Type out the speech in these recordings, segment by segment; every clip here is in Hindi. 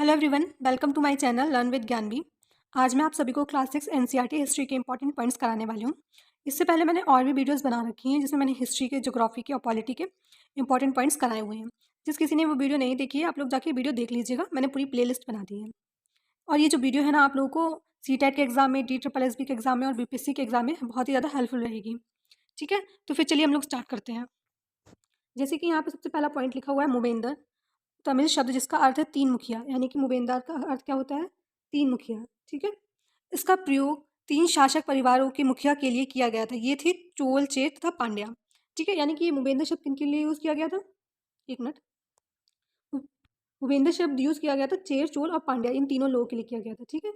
Hello everyone, welcome to my channel learn with Gyanvi. आज मैं आप सभी को क्लास 6 एनसीईआरटी हिस्ट्री के इंपॉर्टेंट पॉइंट्स कराने वाली हूँ। इससे पहले मैंने और भी वीडियोस बना रखी हैं जिसमें मैंने हिस्ट्री के, ज्योग्राफी के और पॉलिटी के इंपॉर्टेंट पॉइंट्स कराए हुए हैं। जिस किसी ने वो वीडियो नहीं देखी है, आप लोग जाके वीडियो देख लीजिएगा, मैंने पूरी प्ले लिस्ट बना दी है। और ये जो वीडियो है ना, आप लोगों को सीटेट के एग्जाम में, DSSB के एग्जाम में और बीपीएससी के एग्जाम में बहुत ही ज़्यादा हेल्पफुल रहेगी। ठीक है, तो फिर चलिए हम लोग स्टार्ट करते हैं। जैसे कि यहाँ पे सबसे पहला पॉइंट लिखा हुआ है मूवेंदर, तमिल शब्द जिसका अर्थ है तीन मुखिया, यानी कि मूवेंदार का अर्थ क्या होता है? तीन मुखिया। ठीक है, इसका प्रयोग तीन शासक परिवारों के मुखिया के लिए किया गया था। ये थे चोल, चेत तथा पांड्या। ठीक है, यानी कि ये मूवेंद्र शब्द किन के लिए यूज किया गया था? एक मिनट। मूवेंद्र शब्द यूज किया गया था चेर, चोल और पांड्या, इन तीनों लोगों के लिए किया गया था। ठीक है,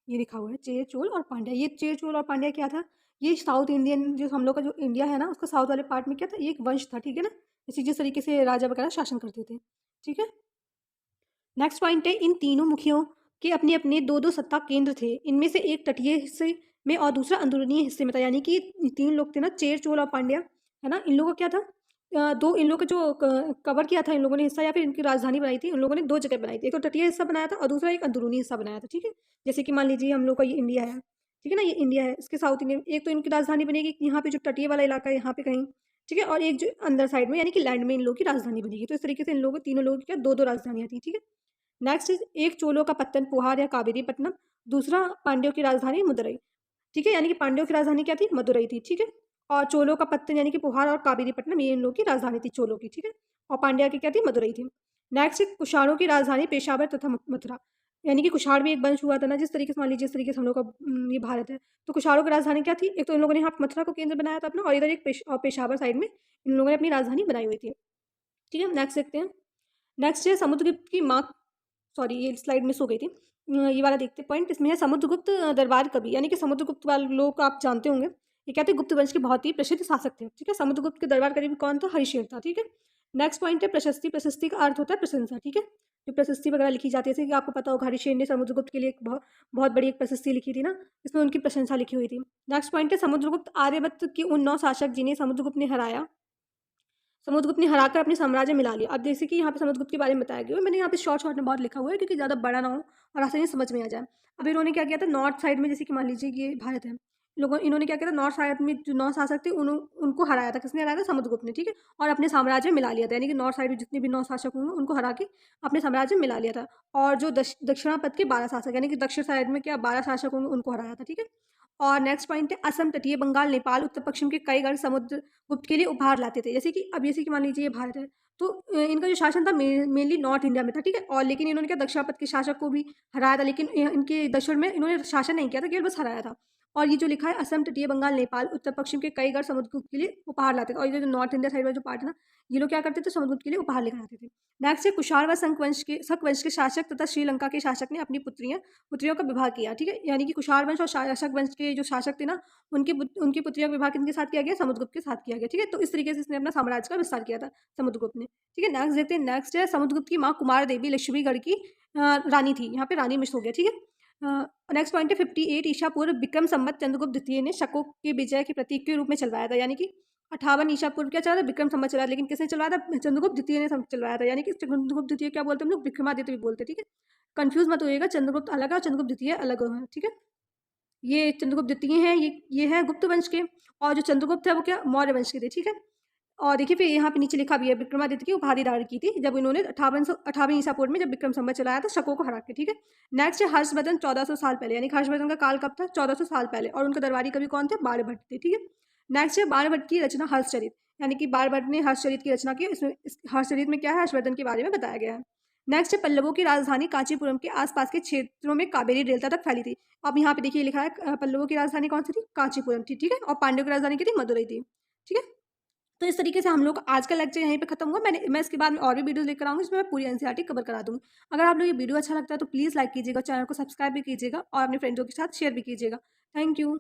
ये लिखा हुआ है चेर, चोल और पांड्या। ये चेर, चोल और पांड्या क्या था? ये साउथ इंडियन, जो हम लोग का जो इंडिया है ना, उसका साउथ वाले पार्ट में क्या था? ये एक वंश था। ठीक है ना, इसी जिस तरीके से राजा वगैरह शासन करते थे। ठीक है, नेक्स्ट पॉइंट है, इन तीनों मुखियों के अपने अपने दो दो सत्ता केंद्र थे। इनमें से एक तटीय हिस्से में और दूसरा अंदरूनी हिस्से में था। यानी कि तीन लोग थे ना, चेर, चोल और पांड्या, है ना। इन लोगों का क्या था? दो, इन लोगों का जो कवर किया था इन लोगों ने हिस्सा, या फिर इनकी राजधानी बनाई थी, उन लोगों ने दो जगह बनाई थी। एक तो तटीय हिस्सा बनाया था और दूसरा एक अंदरूनी हिस्सा बनाया था। ठीक है, जैसे कि मान लीजिए हम लोग का ये इंडिया है, ठीक है ना, ये इंडिया है, इसके साउथ इंडिया एक तो इनकी राजधानी बनेगी यहाँ पे, जो तटीय वाला इलाका है यहाँ पे कहीं। ठीक है, और एक जो अंदर साइड में यानी कि लैंड में इन लोगों की राजधानी बनेगी। तो इस तरीके से इन लोगों, तीनों लोगों की क्या, दो दो राजधानियाँ थी। ठीक है, नेक्स्ट इज, एक चोलों का पत्तन पुहार या कावेरीपट्टनम, दूसरा पांड्यों की राजधानी मदुरई। ठीक है, यानी कि पांड्यों की राजधानी क्या थी? मदुरई थी। ठीक है, और चोलों का पत्तन यानी कि पुहार और कावेरीपट्टनम, ये इन लोगों की राजधानी थी, चोलों की। ठीक है, और पांड्या की क्या थी? मदुरई थी। नेक्स्ट, कुषाणों की राजधानी पेशावर तथा मथुरा, यानी कि कुषाण भी एक वंश हुआ था ना, जिस तरीके से मान लीजिए, जिस तरीके से हम लोग का ये भारत है, तो कुषाणों की राजधानी क्या थी? एक तो इन लोगों ने यहाँ मथुरा को केंद्र बनाया था अपना, और इधर एक पेशावर साइड में इन लोगों ने अपनी राजधानी बनाई हुई थी। ठीक है, नेक्स्ट देखते हैं। नेक्स्ट है समुद्रगुप्त की माँ, सॉरी ये स्लाइड मिस हो गई थी। ये वाला देखते पॉइंट, इसमें है समुद्रगुप्त दरबार कवि, यानी कि समुद्रगुप्त वाले लोग आप जानते होंगे, ये क्या थे? गुप्त वंश के बहुत ही प्रसिद्ध शासक थे। ठीक है, समुद्रगुप्त के दरबार कवि कौन था? हरिशेर था। ठीक है, नेक्स्ट पॉइंट है प्रशस्ति। प्रशस्ति का अर्थ होता है प्रशंसा। ठीक है, जो प्रशस्ति वगैरह लिखी जाती है, जैसे कि आपको पता होगा हरिशेर ने समुद्रगुप्त के लिए एक बहुत बहुत बड़ी एक प्रशस्ति लिखी थी ना, इसमें उनकी प्रशंसा लिखी हुई थी। नेक्स्ट पॉइंट है समुद्रगुप्त आर्यभट्ट के उन 9 शासक जिन्हें समुद्रगुप्त ने हराया, समुद्रगुप्त ने हराकर अपने साम्राज्य मिला लिया। अब जैसे कि यहाँ पे समुद्रगुप्त के बारे में बताया गया है, मैंने यहाँ पे शॉर्ट शॉर्ट में बहुत लिखा हुआ है क्योंकि ज़्यादा बड़ा ना हो और आसानी से समझ में आ जाए। अब इन्होंने क्या किया था, नॉर्थ साइड में, जैसे कि मान लीजिए ये भारत है, लोगों इन्होंने क्या किया था, नॉर्थ साइड में जो 9 शासक थे उनको हराया था। किसने हराया था? समुद्रगुप्त ने। ठीक है, और अपने साम्राज्य में मिला लिया था, यानी कि नॉर्थ साइड में जितने भी 9 शासक होंगे उनको हरा के अपने साम्राज्य में मिला लिया था। और जो दक्षिणापथ के 12 शासक, यानी कि दक्षिण साइड में क्या 12 शासक होंगे, उनको हराया था। ठीक है, और नेक्स्ट पॉइंट है असम, तटीय बंगाल, नेपाल, उत्तर पश्चिम के कई गढ़ समुद्रगुप्त के लिए उपहार लाते थे। जैसे कि अब जैसे कि मान लीजिए ये भारत है, तो इनका जो शासन था मेनली नॉर्थ इंडिया में था। ठीक है, और लेकिन इन्होंने क्या, दक्षिणापथ के शासक को भी हराया था, लेकिन इनके दक्षिण में इन्होंने शासन नहीं किया था, केवल बस हराया था। और ये जो लिखा है असम, तटीय बंगाल, नेपाल, उत्तर पश्चिम के कई गढ़ समुद्रगुप्त के लिए उपहार लाते थे। और ये जो नॉर्थ इंडिया साइड वाला जो पार्ट है ना, ये लोग क्या करते थे? समुद्रगुप्त के लिए उपहार लेकर आते थे। नेक्स्ट है कुषाण व शक वंश के शासक तथा श्रीलंका के शासक ने अपनी पुत्रियों का विवाह किया। ठीक है, यानी कि कुषाण वंश और शक वंश के जो शासक थे ना, उनकी पुत्रियों का विवाह किनके साथ किया गया? समुद्रगुप्त के साथ किया गया। ठीक है, तो इस तरीके से इसने अपना साम्राज्य का विस्तार किया था समुद्रगुप्त ने। ठीक है, नेक्स्ट देखते हैं। नेक्स्ट है समुद्रगुप्त की माँ कुमार देवी लक्ष्मीगढ़ की रानी थी। यहाँ पे रानी मिस हो गया। ठीक है, नेक्स्ट पॉइंट है 58 ईसा पूर्व विक्रम संवत चंद्रगुप्त द्वितीय ने शकों के विजय के प्रतीक के रूप में चलवाया था। यानी कि 58 ईसा पूर्व क्या चला था? विक्रम संवत चला था, लेकिन किसने चलवाया था? चंद्रगुप्त द्वितीय ने चलवाया था। यानी कि चंद्रगुप्त द्वितीय क्या बोलते हैं हम लोग? विक्रमादित्य भी बोलते हैं। ठीक है, कंफ्यूज मत होइएगा, चंद्रगुप्त अलग है और चंद्रगुप्त द्वितीय अलग है। ठीक है, ये चंद्रगुप्त द्वितीय है, ये है गुप्त वंश के, और जो चंद्रगुप्त है वो क्या, मौर्य वंश के थे। ठीक है, और देखिए फिर यहाँ पे नीचे लिखा भी है, विक्रमादित्य की उपाधि धारण की थी जब इन्होंने 58 ईसा पूर्व में, जब विक्रम संवत चलाया था शकों को हरा के। ठीक है, नेक्स्ट है हर्षवर्धन 1400 साल पहले, यानी हर्षवर्धन का काल कब था? 1400 साल पहले, और उनका दरबारी कवि कौन थे? बाणभट्ट थे। ठीक है, नेक्स्ट है बाणभट्ट की रचना हर्षचरित, यानी कि बाणभट्ट ने हर्षचरित की रचना की। इसमें हर्षचरित में क्या है? हर्षवर्धन के बारे में बताया गया है। नेक्स्ट है पल्लवों की राजधानी कांचीपुरम के आसपास के क्षेत्रों में कावेरी डेल्टा तक फैली थी। अब यहाँ पे देखिए लिखा है पल्लवों की राजधानी कौन सी थी? कांचीपुरम थी। ठीक है, और पांड्यों की राजधानी क्या थी? मदुरई थी। ठीक है, तो इस तरीके से हम लोग आज का लेक्चर यहीं पे खत्म हुआ। मैं इसके बाद में और भी वीडियोस लेकर आऊँगी, इसमें मैं पूरी एनसीईआरटी कवर करा दूँगी। अगर आप लोग ये वीडियो अच्छा लगता है तो प्लीज़ लाइक कीजिएगा, चैनल को सब्सक्राइब भी कीजिएगा और अपने फ्रेंड्सों के साथ शेयर भी कीजिएगा। Thank you.